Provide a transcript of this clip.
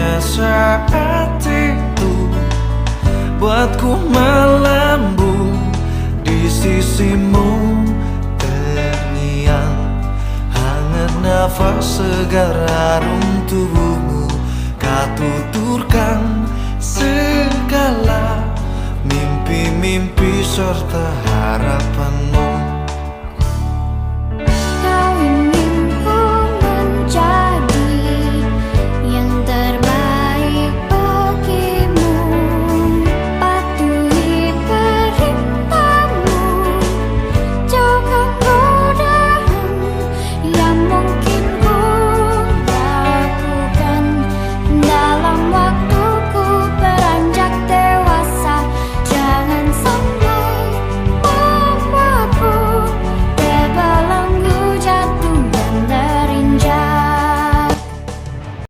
hanya saat itu buatku melambung di sisimu, terngiang hangat nafas segar harum tubuhmu. Kau tuturkan segala mimpi-mimpi serta harapanmu.